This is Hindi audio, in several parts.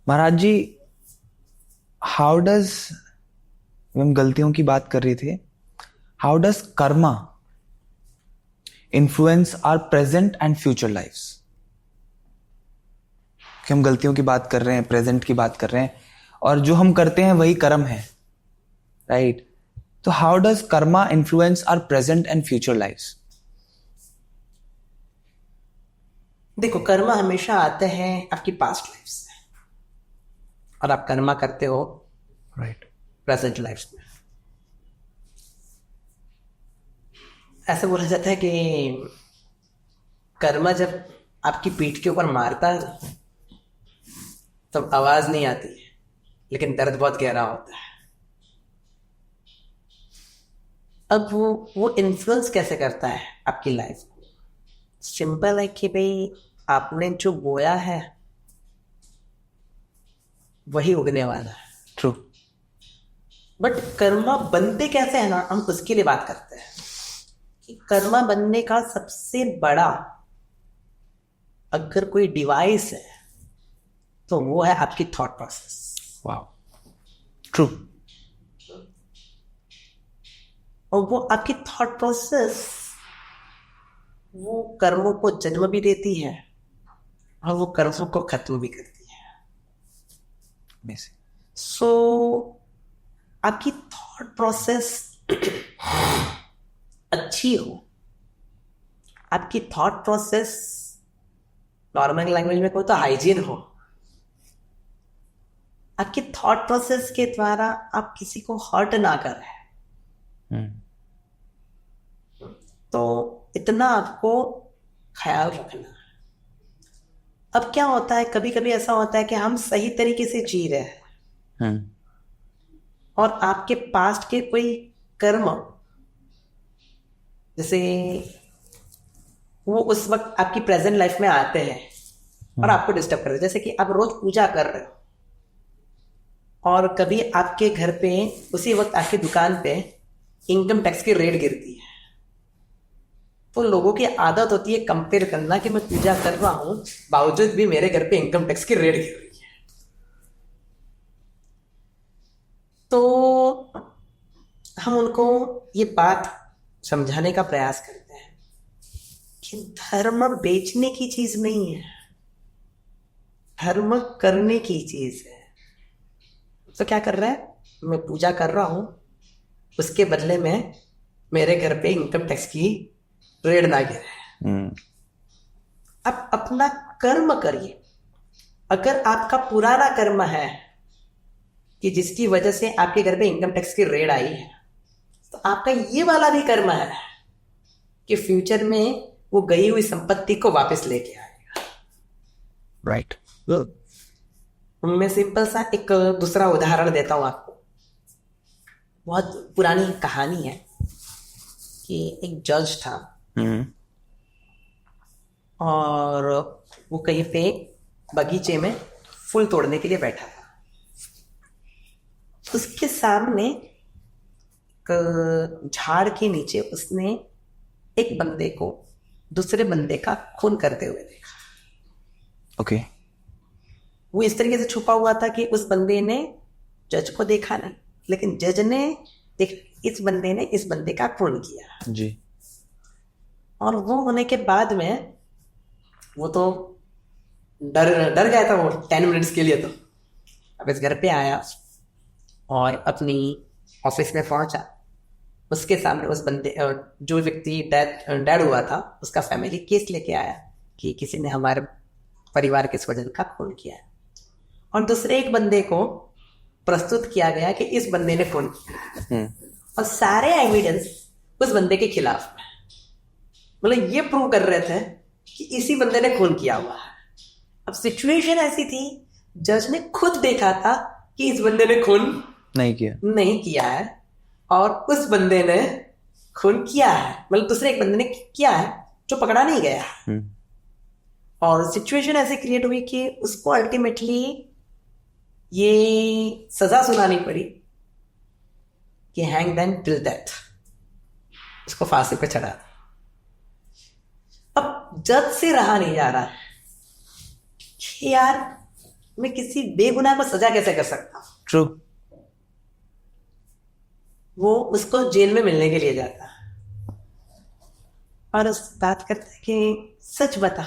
महाराज जी, हाउ डज, हम गलतियों की बात कर रहे थे, how does karma influence our present and future lifes? कि हम गलतियों की बात कर रहे हैं, प्रेजेंट की बात कर रहे हैं, और जो हम करते हैं वही कर्म है, राइट? तो how does karma influence our present and future lifes? देखो, कर्मा हमेशा आते हैं आपकी पास्ट लाइफ से, और आप कर्मा करते हो राइट। प्रेजेंट लाइफ में। ऐसे बोला जाता है कि कर्मा जब आपकी पीठ के ऊपर मारता है तब आवाज नहीं आती है, लेकिन दर्द बहुत गहरा होता है। अब वो इन्फ्लुएंस कैसे करता है आपकी लाइफ को? सिंपल है कि भाई, आपने जो बोया है वही उगने वाला है। ट्रू। बट कर्मा बनते कैसे है ना, हम उसके लिए बात करते हैं कि कर्मा बनने का सबसे बड़ा अगर कोई डिवाइस है तो वो है आपकी थॉट प्रोसेस। Wow, true. और वो आपकी थॉट प्रोसेस वो कर्मों को जन्म भी देती है और वो कर्मों को खत्म भी करती है। Amazing. सो आपकी थॉट प्रोसेस अच्छी हो, आपकी थॉट प्रोसेस नॉर्मल लैंग्वेज में कोई तो हाइजीन हो, आपकी थॉट प्रोसेस के द्वारा आप किसी को हर्ट ना करें, तो इतना आपको ख्याल रखना है। अब क्या होता है, कभी कभी ऐसा होता है कि हम सही तरीके से जी रहे हैं और आपके पास्ट के कोई कर्म, जैसे वो उस वक्त आपकी प्रेजेंट लाइफ में आते हैं और आपको डिस्टर्ब करते हैं। जैसे कि आप रोज पूजा कर रहे हो और कभी आपके घर पे उसी वक्त आपकी दुकान पे इनकम टैक्स की रेड गिरती है, तो लोगों की आदत होती है कंपेयर करना कि मैं पूजा कर रहा हूं बावजूद भी मेरे घर पे इनकम टैक्स की रेड गिर रही है। तो हम उनको ये बात समझाने का प्रयास करते हैं कि धर्म बेचने की चीज नहीं है, धर्म करने की चीज है। तो क्या कर रहा है, मैं पूजा कर रहा हूं, उसके बदले में मेरे घर पे इनकम टैक्स की रेड ना गिरे। अब अपना कर्म करिए। अगर आपका पुराना कर्म है कि जिसकी वजह से आपके घर पे इनकम टैक्स की रेड आई है, तो आपका ये वाला भी कर्म है कि फ्यूचर में वो गई हुई संपत्ति को वापस लेके आएगा। राइट। मैं सिंपल सा एक दूसरा उदाहरण देता हूं आपको। बहुत पुरानी कहानी है कि एक जज था और वो कहीं पे बगीचे में फूल तोड़ने के लिए बैठा था। उसके सामने एक झाड़ के नीचे उसने एक बंदे को दूसरे बंदे का खून करते हुए देखा। ओके। वो इस तरीके से छुपा हुआ था कि उस बंदे ने जज को देखा नहीं, लेकिन जज ने देख इस बंदे ने इस बंदे का खून किया जी। और वो होने के बाद में वो तो डर डर गया था वो 10 मिनट्स के लिए। तो अब इस घर पे आया और अपनी ऑफिस में पहुंचा। उसके सामने उस बंदे जो व्यक्ति डेड हुआ था उसका फैमिली केस लेके आया कि किसी ने हमारे परिवार के स्वजन का खून किया है, और दूसरे एक बंदे को प्रस्तुत किया गया कि इस बंदे ने खून किया और सारे एविडेंस उस बंदे के खिलाफ है। मतलब ये प्रूव कर रहे थे कि इसी बंदे ने खून किया हुआ है। अब सिचुएशन ऐसी थी, जज ने खुद देखा था कि इस बंदे ने खून नहीं किया है और उस बंदे ने खून किया है, मतलब दूसरे एक बंदे ने किया है जो पकड़ा नहीं गया। और सिचुएशन ऐसे क्रिएट हुई कि उसको अल्टीमेटली ये सजा सुनानी पड़ी कि हैंग देम टिल डेथ, उसको फांसी पे चढ़ा। अब जज से रहा नहीं जा रहा है कि यार मैं किसी बेगुनाह को सजा कैसे कर सकता हूँ? ट्रू। वो उसको जेल में मिलने के लिए जाता और उस बात करता है कि सच बता,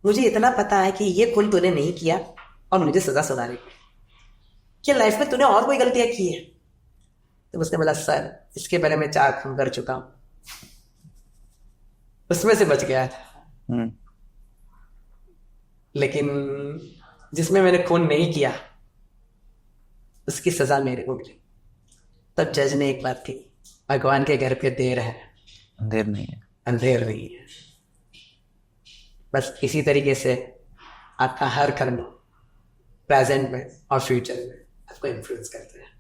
मुझे इतना पता है कि ये खून तूने नहीं किया और मुझे सजा सुनानी पड़ी। क्या लाइफ में तूने और कोई गलतियां की है? तो उसने बोला सर, इसके पहले मैं 4 खून कर चुका हूं, उसमें से बच गया था। हम्म। लेकिन जिसमें मैंने खून नहीं किया उसकी सजा मेरे को मिली। तब जज ने एक बात की, भगवान के घर पे देर है, अंधेर नहीं है। अंधेर नहीं है। बस इसी तरीके से आपका हर कर्म प्रेजेंट में और फ्यूचर में आपको इन्फ्लुएंस करते हैं।